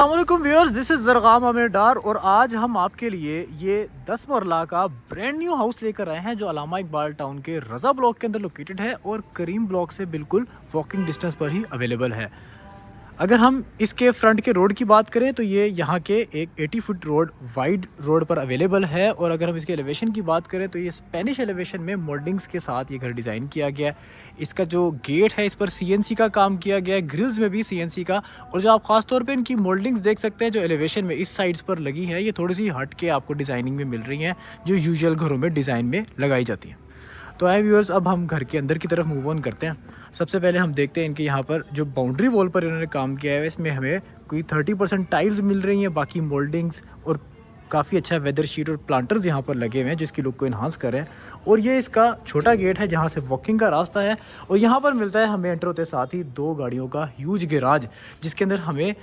अस्सलामुअलैकुम viewers, this is ज़रग़ाम Aamir डार और आज हम आपके लिए ये 10 मरला का ब्रांड न्यू हाउस लेकर आए हैं जो अलामा इकबाल टाउन के रज़ा ब्लॉक के अंदर लोकेटेड है और करीम ब्लॉक से बिल्कुल वॉकिंग डिस्टेंस पर ही अवेलेबल है। अगर हम इसके फ्रंट के रोड की बात करें तो ये यहाँ के एक 80 फुट रोड वाइड रोड पर अवेलेबल है और अगर हम इसके एलिवेशन की बात करें तो ये स्पेनिश एलिवेशन में मोल्डिंग्स के साथ ये घर डिज़ाइन किया गया है। इसका जो गेट है इस पर सीएनसी का काम किया गया है, ग्रिल्स में भी सीएनसी का। और जो आप खास तौर पे इनकी मोल्डिंग्स देख सकते हैं जो एलिवेशन में इस साइड्स पर लगी हैं, ये थोड़ी सी हट के आपको डिज़ाइनिंग में मिल रही हैं जो यूजुअल घरों में डिज़ाइन में लगाई जाती हैं। तो आए व्यूअर्स, अब हम घर के अंदर की तरफ मूव ऑन करते हैं। सबसे पहले हम देखते हैं इनके यहाँ पर जो बाउंड्री वॉल पर इन्होंने काम किया है इसमें हमें कोई 30% टाइल्स मिल रही हैं, बाकी मोल्डिंग्स और काफ़ी अच्छा वेदर शीट और प्लांटर्स यहाँ पर लगे हुए हैं जिसकी लुक को इन्हांस कर रहे हैं। और ये इसका छोटा गेट है जहाँ से वॉकिंग का रास्ता है और यहाँ पर मिलता है हमें एंटर होते साथ ही 2 गाड़ियों का ह्यूज गैराज जिसके अंदर हमें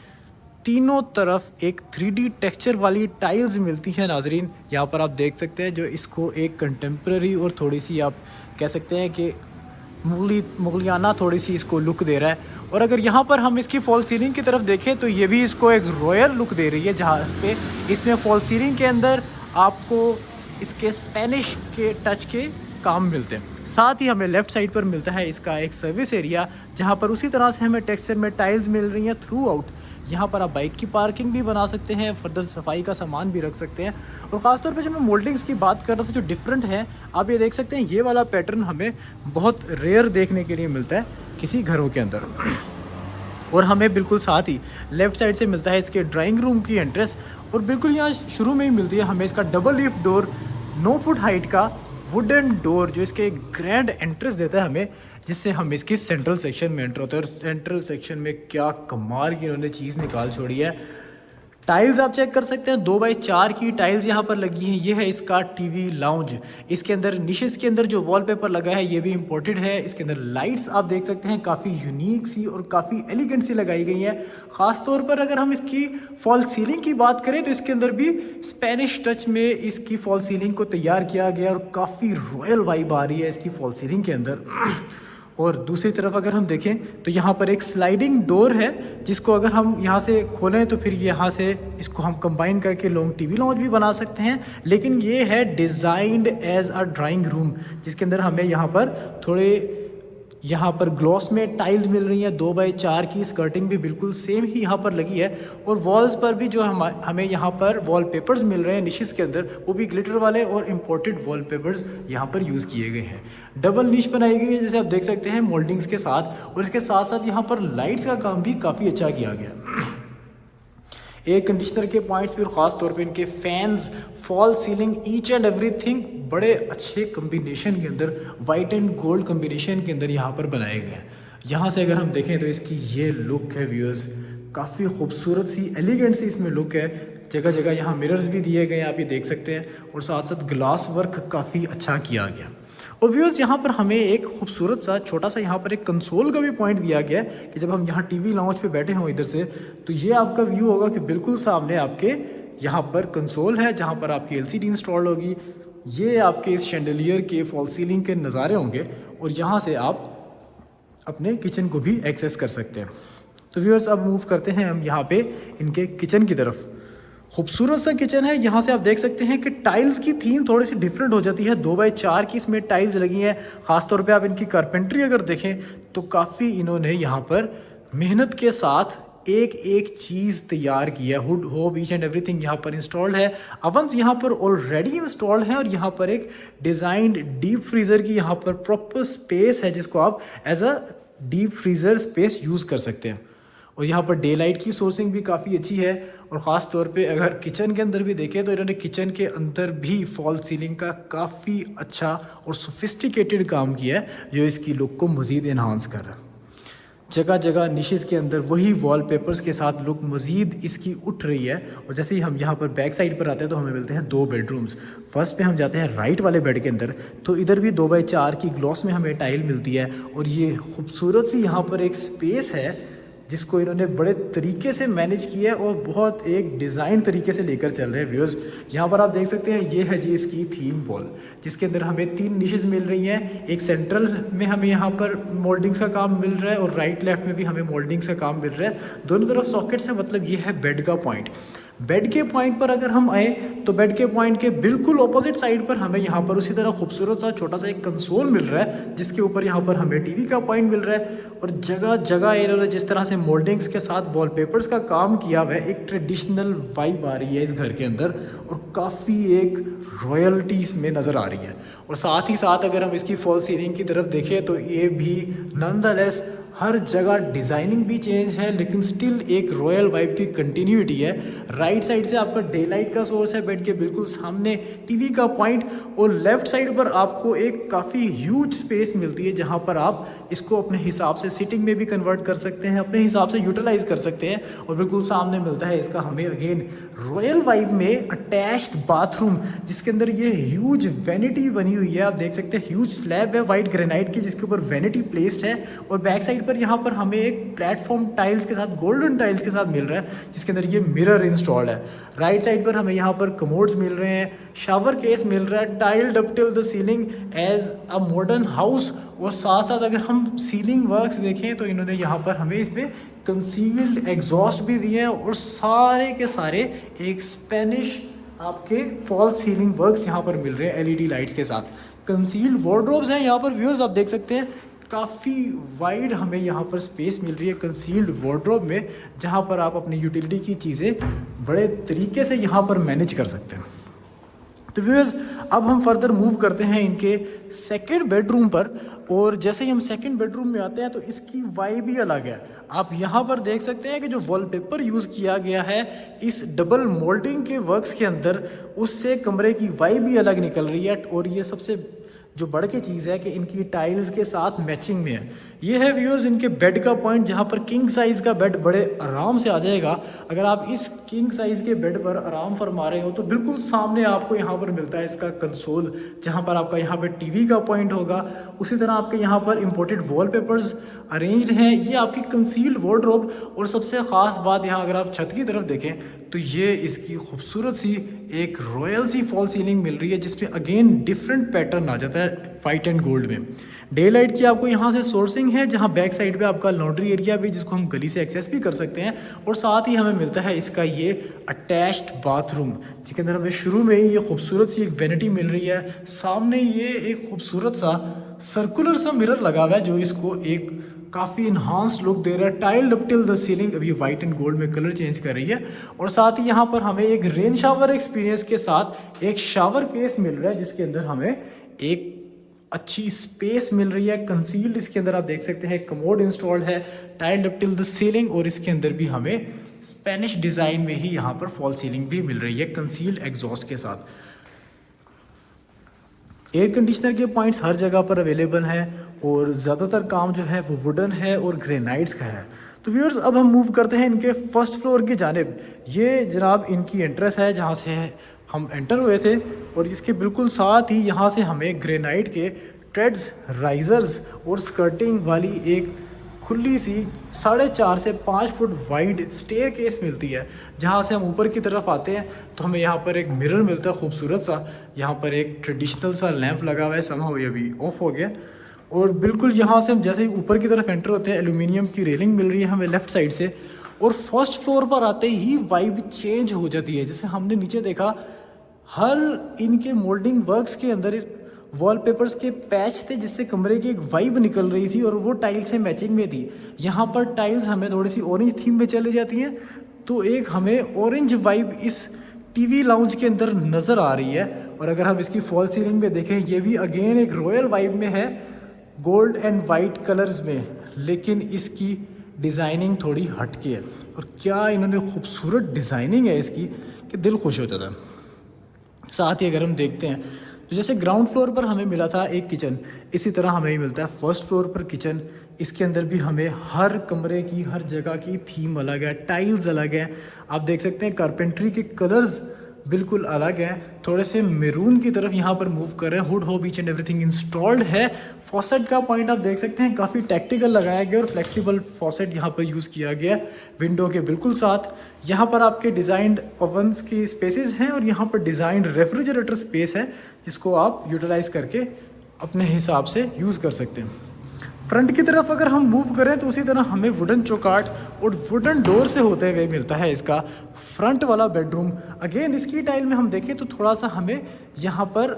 तीनों तरफ एक 3D टेक्सचर वाली टाइल्स मिलती हैं। नाजरीन, यहाँ पर आप देख सकते हैं जो इसको एक कंटेम्प्रेरी और थोड़ी सी आप कह सकते हैं कि मुगलियाना थोड़ी सी इसको लुक दे रहा है। और अगर यहाँ पर हम इसकी फॉल सीलिंग की तरफ देखें तो ये भी इसको एक रॉयल लुक दे रही है जहाँ पे इसमें फॉल सीलिंग के अंदर आपको इसके स्पेनिश के टच के काम मिलते हैं। साथ ही हमें लेफ़्ट साइड पर मिलता है इसका एक सर्विस एरिया जहाँ पर उसी तरह से हमें टेक्सचर में टाइल्स मिल रही हैं थ्रू आउट। यहाँ पर आप बाइक की पार्किंग भी बना सकते हैं, फर्दर सफाई का सामान भी रख सकते हैं। और ख़ासतौर पे जब मैं मोल्डिंग्स की बात कर रहा था जो डिफरेंट है, आप ये देख सकते हैं ये वाला पैटर्न हमें बहुत रेयर देखने के लिए मिलता है किसी घरों के अंदर। और हमें बिल्कुल साथ ही लेफ़्ट साइड से मिलता है इसके ड्राइंग रूम की एंट्रेंस और बिल्कुल यहाँ शुरू में ही मिलती है हमें इसका double leaf door 9 foot height का वुडन डोर जो इसके ग्रैंड एंट्रेंस देता है हमें, जिससे हम इसकी सेंट्रल सेक्शन में एंटर होते हैं। और सेंट्रल सेक्शन में क्या कमाल की इन्होंने चीज़ निकाल छोड़ी है। टाइल्स आप चेक कर सकते हैं, 2x4 की टाइल्स यहाँ पर लगी हैं। ये है इसका टीवी लाउंज। इसके अंदर निशेस के अंदर जो वॉलपेपर लगा है ये भी इम्पोर्टेड है। इसके अंदर लाइट्स आप देख सकते हैं काफ़ी यूनिक सी और काफ़ी एलिगेंट सी लगाई गई है। ख़ास तौर पर अगर हम इसकी फॉल सीलिंग की बात करें तो इसके अंदर भी स्पेनिश टच में इसकी फॉल सीलिंग को तैयार किया गया और काफ़ी रॉयल वाइब आ रही है इसकी फॉल सीलिंग के अंदर। और दूसरी तरफ अगर हम देखें तो यहाँ पर एक स्लाइडिंग डोर है जिसको अगर हम यहाँ से खोलें तो फिर यहाँ से इसको हम कंबाइन करके लॉन्ग टीवी लॉन्ज भी बना सकते हैं। लेकिन ये है designed as a drawing room जिसके अंदर हमें यहाँ पर थोड़े यहाँ पर ग्लॉस में टाइल्स मिल रही हैं। 2x4 की स्कर्टिंग भी बिल्कुल सेम ही यहाँ पर लगी है। और वॉल्स पर भी जो हमें यहाँ पर वॉलपेपर्स मिल रहे हैं निशेस के अंदर, वो भी ग्लिटर वाले और इम्पोर्टेड वॉलपेपर्स यहाँ पर यूज़ किए गए हैं। डबल निश बनाई गई है जैसे आप देख सकते हैं मोल्डिंग्स के साथ। और इसके साथ साथ यहाँ पर लाइट्स का काम भी काफ़ी अच्छा किया गया। एयर कंडीशनर के पॉइंट्स भी और ख़ास तौर पे इनके fans, fall ceiling, each and everything बड़े अच्छे कम्बिनेशन के अंदर, वाइट एंड गोल्ड कम्बिनेशन के अंदर यहाँ पर बनाए गए हैं। यहाँ से अगर हम देखें तो इसकी ये लुक है व्यूअर्स, काफ़ी खूबसूरत सी एलिगेंट सी इसमें लुक है। जगह जगह यहाँ मिरर्स भी दिए गए हैं, आप ये देख सकते हैं। और साथ साथ ग्लास वर्क काफ़ी अच्छा किया गया। और व्यूअर्स यहाँ पर हमें एक खूबसूरत सा छोटा सा यहाँ पर एक कंसोल का भी पॉइंट दिया गया है कि जब हम यहाँ टीवी लाउंज पे बैठे हों इधर से तो ये आपका व्यू होगा कि बिल्कुल सामने आपके यहाँ पर कंसोल है जहाँ पर आपकी एलसीडी इंस्टॉल होगी। ये आपके इस शैंडलियर के फॉल सीलिंग के नज़ारे होंगे और यहाँ से आप अपने किचन को भी एक्सेस कर सकते हैं। तो व्यूअर्स अब मूव करते हैं हम यहाँ पे इनके किचन की तरफ। खूबसूरत सा किचन है। यहाँ से आप देख सकते हैं कि टाइल्स की थीम थोड़ी सी डिफरेंट हो जाती है। 2x4 की इसमें टाइल्स लगी हैं। ख़ासतौर पे आप इनकी कारपेंट्री अगर देखें तो काफ़ी इन्होंने यहाँ पर मेहनत के साथ एक एक चीज़ तैयार की है। हुड होब ईच एंड एवरीथिंग यहाँ पर इंस्टॉल्ड है। अवंस यहाँ पर ऑलरेडी इंस्टॉल्ड है और यहाँ पर एक डिज़ाइंड डीप फ्रीज़र की यहाँ पर प्रॉपर स्पेस है जिसको आप as a deep freezer space use कर सकते हैं। और यहाँ पर डे लाइट की सोर्सिंग भी काफ़ी अच्छी है। और ख़ास तौर पे अगर किचन के अंदर भी देखें तो इन्होंने किचन के अंदर भी फॉल सीलिंग का काफ़ी अच्छा और सोफिस्टिकेटेड काम किया है जो इसकी लुक को मज़ीद इन्हांस कर रहा है। जगह जगह निशेस के अंदर वही वॉलपेपर्स के साथ लुक मज़ीद इसकी उठ रही है। और जैसे ही हम यहाँ पर बैक साइड पर आते हैं तो हमें मिलते हैं 2 बेडरूम्स। फर्स्ट पे हम जाते हैं राइट वाले बेड के अंदर तो इधर भी 2x4 की ग्लॉस में हमें टाइल मिलती है। और ये खूबसूरत सी यहाँ पर एक स्पेस है जिसको इन्होंने बड़े तरीके से मैनेज किया है और बहुत एक डिज़ाइन तरीके से लेकर चल रहे हैं व्यूअर्स। यहाँ पर आप देख सकते हैं ये है जी इसकी थीम वॉल, जिसके अंदर हमें 3 निशेज़ मिल रही हैं। एक सेंट्रल में हमें यहाँ पर मोल्डिंग्स का काम मिल रहा है और राइट लेफ्ट में भी हमें मोल्डिंग्स का काम मिल रहा है। दोनों तरफ सॉकेट्स हैं, मतलब ये है बेड का पॉइंट। बेड के पॉइंट पर अगर हम आए तो बेड के पॉइंट के बिल्कुल ऑपोजिट साइड पर हमें यहाँ पर उसी तरह खूबसूरत सा छोटा सा एक कंसोल मिल रहा है, जिसके ऊपर यहाँ पर हमें टीवी का पॉइंट मिल रहा है। और जगह जगह इन्होंने जिस तरह से मोल्डिंग्स के साथ वॉलपेपर्स का काम किया हुआ है, एक ट्रेडिशनल वाइब आ रही है इस घर के अंदर और काफ़ी एक रॉयल्टी इसमें नज़र आ रही है। और साथ ही साथ अगर हम इसकी फॉल सीलिंग की तरफ देखें तो ये भी नॉनदलेस हर जगह डिज़ाइनिंग भी चेंज है, लेकिन स्टिल एक रॉयल वाइब की कंटिन्यूटी है। राइट साइड से आपका डे लाइट का सोर्स है, बेड के बिल्कुल सामने टीवी का पॉइंट, और लेफ्ट साइड पर आपको एक काफ़ी ह्यूज स्पेस मिलती है जहां पर आप इसको अपने हिसाब से सिटिंग में भी कन्वर्ट कर सकते हैं, अपने हिसाब से यूटिलाइज कर सकते हैं। और बिल्कुल सामने मिलता है इसका हमें अगेन रॉयल वाइब में अटैच्ड बाथरूम, जिसके अंदर ये ह्यूज वैनिटी बनी हुई है। आप देख सकते हैं ह्यूज स्लैब है वाइट ग्रेनाइट की, जिसके ऊपर वैनिटी प्लेस्ड है। और बैक साइड पर यहाँ पर हमें एक प्लेटफॉर्म टाइल्स के साथ, गोल्डन टाइल्स के साथ मिल रहा है, जिसके अंदर ये मिरर इंस्टॉल्ड है। राइट साइड पर हमें यहाँ पर कमोड्स मिल रहे हैं, शावर केस मिल रहा है, tiled up till the ceiling as a modern house. और साथ साथ अगर हम सीलिंग वर्क्स देखें तो इन्होंने यहाँ पर हमें इसमें कंसील्ड एग्जॉस्ट भी दिए हैं और सारे के सारे एक स्पेनिश आपके फॉल सीलिंग वर्क्स यहाँ पर मिल रहे हैं एलईडी लाइट्स के साथ। कंसील्ड वार्डरोब्स हैं यहाँ पर व्यूअर्स, आप देख सकते हैं काफ़ी वाइड हमें यहाँ पर स्पेस मिल रही है कंसील्ड वार्डरोब में, जहाँ पर आप अपनी यूटिलिटी की चीज़ें बड़े तरीके से यहाँ पर मैनेज कर सकते हैं। तो व्यूअर्स अब हम फर्दर मूव करते हैं इनके सेकंड बेडरूम पर, और जैसे ही हम सेकंड बेडरूम में आते हैं तो इसकी वाइब ही अलग है। आप यहाँ पर देख सकते हैं कि जो वॉलपेपर यूज़ किया गया है इस डबल मोल्डिंग के वर्क्स के अंदर, उससे कमरे की वाइब ही अलग निकल रही है। और ये सबसे जो बढ़ के चीज़ है कि इनकी टाइल्स के साथ मैचिंग में है। ये है व्यूअर्स इनके बेड का पॉइंट, जहाँ पर किंग साइज़ का बेड बड़े आराम से आ जाएगा। अगर आप इस किंग साइज़ के बेड पर आराम फरमा रहे हो तो बिल्कुल सामने आपको यहाँ पर मिलता है इसका कंसोल, जहाँ पर आपका यहाँ पर टीवी का पॉइंट होगा। उसी तरह आपके यहाँ पर इंपोर्टेड वॉलपेपर्स अरेंज्ड हैं। ये आपकी कंसील्ड वार्डरोब, और सबसे ख़ास बात यहाँ अगर आप छत की तरफ देखें तो ये इसकी खूबसूरत सी एक रॉयल सी फॉल सीलिंग मिल रही है, जिसमें अगेन डिफरेंट पैटर्न आ जाता है वाइट एंड गोल्ड में। डे लाइट की आपको यहाँ से सोर्सिंग है, जहाँ बैक साइड पे आपका लॉन्ड्री एरिया भी, जिसको हम गली से एक्सेस भी कर सकते हैं। और साथ ही हमें मिलता है इसका ये अटैच्ड बाथरूम, जिसके अंदर हमें शुरू में ही ये खूबसूरत सी एक वैनिटी मिल रही है। सामने ये एक खूबसूरत सा सर्कुलर सा मिरर लगा हुआ है, जो इसको एक काफ़ी इन्हांस लुक दे रहा है। Tiled up till the ceiling, अभी वाइट एंड गोल्ड में कलर चेंज कर रही है। और साथ ही यहाँ पर हमें एक रेन शावर एक्सपीरियंस के साथ एक शावर केस मिल रहा है, जिसके अंदर हमें एक अच्छी स्पेस मिल रही है कंसील्ड। इसके अंदर आप देख सकते हैं कमोड इंस्टॉल्ड है, tiled up till the ceiling, और इसके अंदर भी हमें स्पेनिश डिज़ाइन में ही यहाँ पर फॉल सीलिंग भी मिल रही है कंसील्ड एग्जॉस्ट के साथ। एयर कंडीशनर के पॉइंट्स हर जगह पर अवेलेबल हैं, और ज़्यादातर काम जो है वो वुडन है और ग्रेनाइट्स का है। तो व्यूअर्स अब हम मूव करते हैं इनके फर्स्ट फ्लोर की जानिब। ये जनाब इनकी एंट्रेंस है जहाँ से हम एंटर हुए थे, और इसके बिल्कुल साथ ही यहाँ से हमें ग्रेनाइट के ट्रेड्स, राइजर्स और स्कर्टिंग वाली एक खुली सी 4.5 से 5 फुट वाइड स्टेयर केस मिलती है। जहाँ से हम ऊपर की तरफ आते हैं तो हमें यहाँ पर एक मिरर मिलता है खूबसूरत सा। यहाँ पर एक ट्रेडिशनल सा लैंप लगा हुआ है, समहाउ ये अभी ऑफ हो गया। और बिल्कुल यहाँ से हम जैसे ही ऊपर की तरफ एंटर होते हैं, एल्यूमिनियम की रेलिंग मिल रही है हमें लेफ़्ट साइड से। और फर्स्ट फ्लोर पर आते ही वाइब चेंज हो जाती है। जैसे हमने नीचे देखा, हर इनके मोल्डिंग वर्क्स के अंदर वॉलपेपर्स के पैच थे, जिससे कमरे की एक वाइब निकल रही थी, और वो टाइल से मैचिंग में थी। यहाँ पर टाइल्स हमें थोड़ी सी ऑरेंज थीम में चली जाती हैं, तो एक हमें ऑरेंज वाइब इस टीवी लाउंज के अंदर नज़र आ रही है। और अगर हम इसकी फॉल सीलिंग में देखें, ये भी अगेन एक रॉयल वाइब में है, गोल्ड एंड वाइट कलर्स में, लेकिन इसकी डिज़ाइनिंग थोड़ी हटके है। और क्या इन्होंने खूबसूरत डिज़ाइनिंग है इसकी कि दिल खुश हो जाता है। साथ ही अगर हम देखते हैं तो जैसे ग्राउंड फ्लोर पर हमें मिला था एक किचन, इसी तरह हमें मिलता है फर्स्ट फ्लोर पर किचन। इसके अंदर भी हमें हर कमरे की, हर जगह की थीम अलग है, टाइल्स अलग है। आप देख सकते हैं कारपेंट्री के कलर्स बिल्कुल अलग हैं, थोड़े से मेरून की तरफ यहाँ पर मूव कर रहे हैं। हुड हो ईच एंड एवरीथिंग इंस्टॉल्ड है। फॉसेट का पॉइंट आप देख सकते हैं काफ़ी टैक्टिकल लगाया गया और फ्लेक्सिबल फॉसेट यहाँ पर यूज़ किया गया है विंडो के बिल्कुल साथ। यहाँ पर आपके डिज़ाइंड ओवंस की स्पेसेस हैं और यहाँ पर डिज़ाइंड रेफ्रिजरेटर स्पेस है जिसको आप यूटिलाइज़ करके अपने हिसाब से यूज़ कर सकते हैं। फ्रंट की तरफ अगर हम मूव करें तो उसी तरह हमें वुडन चौकाट और वुडन डोर से होते हुए मिलता है इसका फ्रंट वाला बेडरूम। अगेन इसकी टाइल में हम देखें तो थोड़ा सा हमें यहाँ पर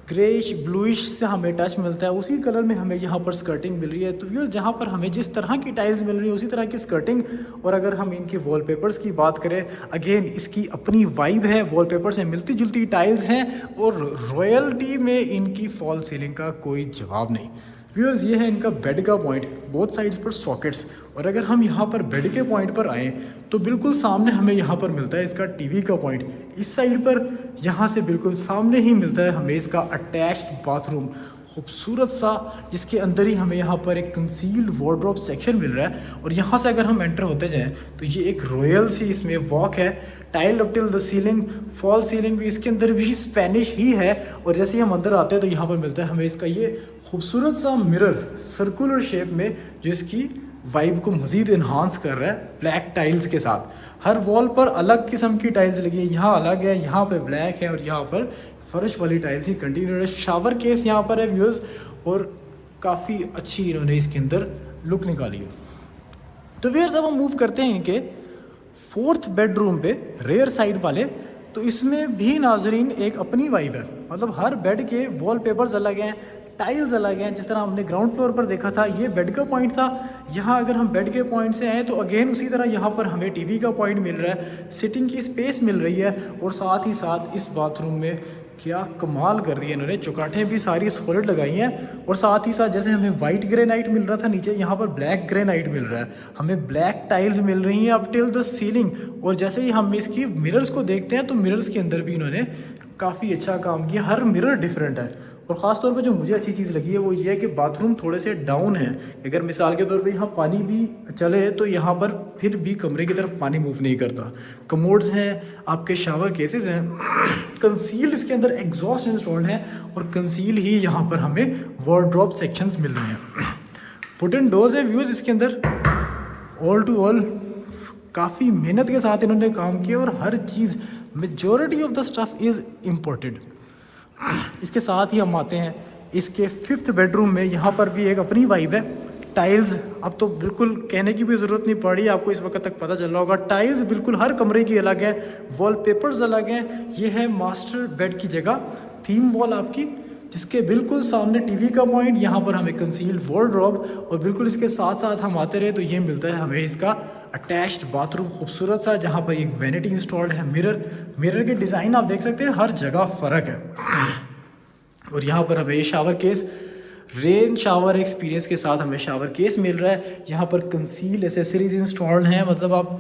ग्रेइश ब्लूइश से हमें टच मिलता है, उसी कलर में हमें यहाँ पर स्कर्टिंग मिल रही है। तो व्यूअर्स जहाँ पर हमें जिस तरह की टाइल्स मिल रही है उसी तरह की स्कर्टिंग। और अगर हम इनके वॉलपेपर्स की बात करें, अगेन इसकी अपनी वाइब है, वॉलपेपर से मिलती जुलती टाइल्स हैं और रॉयल्टी में इनकी फॉल सीलिंग का कोई जवाब नहीं। व्यूअर्स ये है इनका बेड का पॉइंट, बोथ साइड्स पर सॉकेट्स। और अगर हम यहाँ पर बेड के पॉइंट पर आएँ तो बिल्कुल सामने हमें यहाँ पर मिलता है इसका टीवी का पॉइंट। इस साइड पर यहाँ से बिल्कुल सामने ही मिलता है हमें इसका अटैच्ड बाथरूम, खूबसूरत सा, जिसके अंदर ही हमें यहाँ पर एक कंसील्ड वार्डरोब सेक्शन मिल रहा है। और यहाँ से अगर हम एंटर होते जाएँ तो ये एक रॉयल सी इसमें वॉक है, tile up till the ceiling, fall ceiling भी इसके अंदर भी स्पेनिश ही है। और जैसे ही हम अंदर आते हैं तो यहाँ पर मिलता है हमें इसका ये खूबसूरत सा मिरर सर्कुलर शेप में, जो इसकी वाइब को मज़ीद इन्हांस कर रहा है ब्लैक टाइल्स के साथ। हर वॉल पर अलग किस्म की टाइल्स लगी है, यहाँ अलग है, यहाँ पे ब्लैक है और यहाँ पर फर्श वाली टाइल्स ही कंटिन्यू है। शावर केस यहाँ पर है व्यूअर्स और काफ़ी अच्छी इन्होंने इसके अंदर लुक निकाली है। तो व्यूअर्स अब हम मूव करते हैं इनके फोर्थ बेडरूम पे, रेयर साइड वाले। तो इसमें भी नाजरीन एक अपनी वाइब है, मतलब हर बेड के वॉलपेपर्स अलग हैं, टाइल्स अलग हैं। जिस तरह हमने ग्राउंड फ्लोर पर देखा था ये बेड का पॉइंट था, यहाँ अगर हम बेड के पॉइंट से आए तो अगेन उसी तरह यहाँ पर हमें टीवी का पॉइंट मिल रहा है, सिटिंग की स्पेस मिल रही है। और साथ ही साथ इस बाथरूम में क्या कमाल कर रही है इन्होंने, चौकाठें भी सारी सॉलिड लगाई हैं। और साथ ही साथ जैसे हमें वाइट ग्रेनाइट मिल रहा था नीचे, यहाँ पर ब्लैक ग्रेनाइट मिल रहा है, हमें ब्लैक टाइल्स मिल रही हैं अप टिल द सीलिंग। और जैसे ही हम इसकी मिरर्स को देखते हैं तो मिरर्स के अंदर भी इन्होंने काफ़ी अच्छा काम किया, हर मिरर डिफरेंट है। और ख़ास तौर पे जो मुझे अच्छी चीज़ लगी है वो ये है कि बाथरूम थोड़े से डाउन है। अगर मिसाल के तौर पे यहाँ पानी भी चले तो यहाँ पर फिर भी कमरे की तरफ पानी मूव नहीं करता। कमोड्स हैं, आपके शावर केसेस हैं, कंसील्ड इसके अंदर एग्जॉस्ट इंस्टॉल्ड है और कंसील्ड ही यहाँ पर हमें वार्डरोब सेक्शंस मिल रहे हैं। वुडन डोर्स है व्यूज़ इसके अंदर, ऑल टू ऑल काफ़ी मेहनत के साथ इन्होंने काम किया और हर चीज़, majority of the stuff is imported. इसके साथ ही हम आते हैं इसके फिफ्थ बेडरूम में। यहाँ पर भी एक अपनी वाइब है। टाइल्स अब तो बिल्कुल कहने की भी ज़रूरत नहीं पड़ी, आपको इस वक्त तक पता चल रहा होगा, टाइल्स बिल्कुल हर कमरे की अलग है, वॉलपेपर्स अलग हैं। ये है मास्टर बेड की जगह, थीम वॉल आपकी, जिसके बिल्कुल सामने टीवी का पॉइंट, यहाँ पर हमें कंसील्ड वार्डरोब। और बिल्कुल इसके साथ साथ हम आते रहे तो ये मिलता है हमें इसका अटैच्ड बाथरूम, खूबसूरत सा, जहाँ पर एक वैनिटी इंस्टॉल्ड है। मिरर के डिज़ाइन आप देख सकते हैं, हर जगह फ़र्क है। और यहाँ पर हमें ये shower case, rain shower experience के साथ हमें शावर केस मिल रहा है। यहाँ पर कंसील एसेसरीज इंस्टॉल्ड हैं, मतलब आप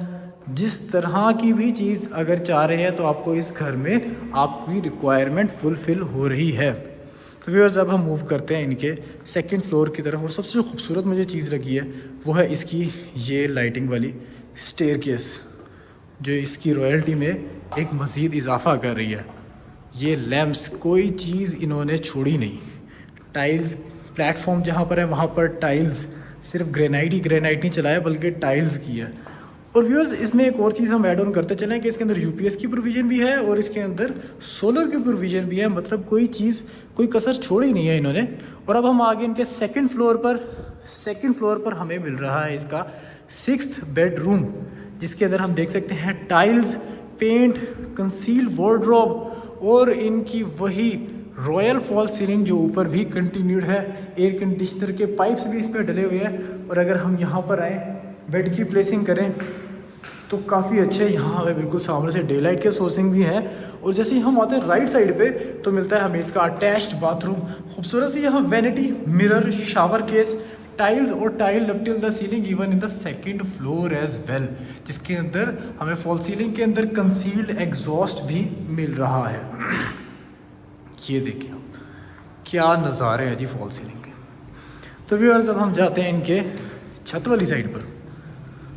जिस तरह की भी चीज़ अगर चाह रहे हैं तो आपको इस घर में आपकी रिक्वायरमेंट फुलफ़िल हो रही है। तो व्यूअर्स अब हम मूव करते हैं इनके सेकंड फ्लोर की तरफ। और सबसे खूबसूरत मुझे चीज़ लगी है वो है इसकी ये लाइटिंग वाली स्टेयरकेस, जो इसकी रॉयल्टी में एक मज़ीद इजाफा कर रही है। ये लैंप्स, कोई चीज़ इन्होंने छोड़ी नहीं। टाइल्स प्लेटफॉर्म जहाँ पर है वहाँ पर टाइल्स, सिर्फ ग्रेनाइट ही ग्रेनाइट नहीं चलाया बल्कि टाइल्स की है। और व्यूअर्स इसमें एक और चीज़ हम ऐड ऑन करते चलें कि इसके अंदर यूपीएस की प्रोविज़न भी है और इसके अंदर सोलर की प्रोविज़न भी है, मतलब कोई चीज़, कोई कसर छोड़ी नहीं है इन्होंने। और अब हम आगे इनके सेकंड फ्लोर पर हमें मिल रहा है इसका सिक्स्थ बेडरूम, जिसके अंदर हम देख सकते हैं टाइल्स, पेंट, कंसील्ड वार्डरोब और इनकी वही रॉयल फॉल सीलिंग जो ऊपर भी कंटिन्यूड है। एयर कंडीशनर के पाइप्स भी इस पर डले हुए हैं। और अगर हम यहाँ पर आएँ, बेड की प्लेसिंग करें तो काफ़ी अच्छे, यहाँ हमें बिल्कुल सामने से डे लाइट के सोर्सिंग भी है। और जैसे ही हम आते हैं राइट साइड पे तो मिलता है हमें इसका अटैच्ड बाथरूम, खूबसूरत सी यहाँ vanity, mirror, shower case, tiles और tile up till the ceiling even in the second floor as well, जिसके अंदर हमें फॉल सीलिंग के अंदर कंसील्ड एग्जॉस्ट भी मिल रहा है। ये देखिए आप, क्या नज़ारे हैं जी फॉल सीलिंग के। तो व्यूअर्स अब हम जाते हैं इनके छत वाली साइड पर।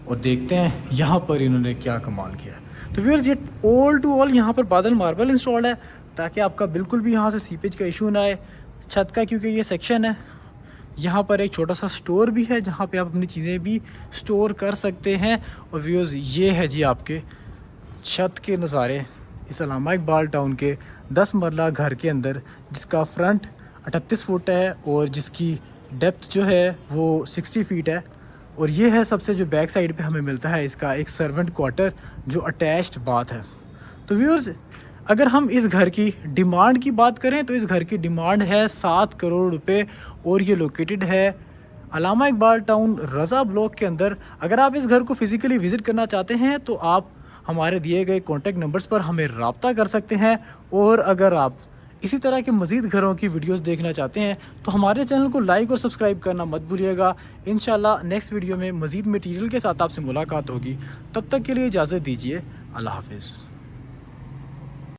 और देखते हैं यहाँ पर इन्होंने क्या कमाल किया है। तो व्यूअर्स ये ऑल टू ऑल यहाँ पर बादल मार्बल इंस्टॉल्ड है ताकि आपका बिल्कुल भी यहाँ से सीपेज का इशू ना आए छत का, क्योंकि ये सेक्शन है। यहाँ पर एक छोटा सा स्टोर भी है जहाँ पे आप अपनी चीज़ें भी स्टोर कर सकते हैं। और व्यूअर्स ये है जी आपके छत के नज़ारे इस अल्लामा इकबाल टाउन के 10 मरला घर के अंदर, जिसका फ्रंट 38 फुट है और जिसकी डेप्थ जो है वो 60 फीट है। और ये है सबसे जो बैक साइड पे हमें मिलता है इसका एक सर्वेंट क्वार्टर जो अटैच्ड बाथ है। तो व्यूअर्स अगर हम इस घर की डिमांड की बात करें तो इस घर की डिमांड है 7 करोड़ रुपए और ये लोकेटेड है अल्लामा इकबाल टाउन रज़ा ब्लॉक के अंदर। अगर आप इस घर को फिज़िकली विज़िट करना चाहते हैं तो आप हमारे दिए गए कॉन्टैक्ट नंबर्स पर हमें रब्ता कर सकते हैं। और अगर आप इसी तरह के मज़ीद घरों की वीडियोस देखना चाहते हैं तो हमारे चैनल को लाइक और सब्सक्राइब करना मत भूलिएगा। इंशाल्लाह नेक्स्ट वीडियो में मज़ीद मटीरियल के साथ आपसे मुलाकात होगी। तब तक के लिए इजाज़त दीजिए। अल्लाह हाफिज़।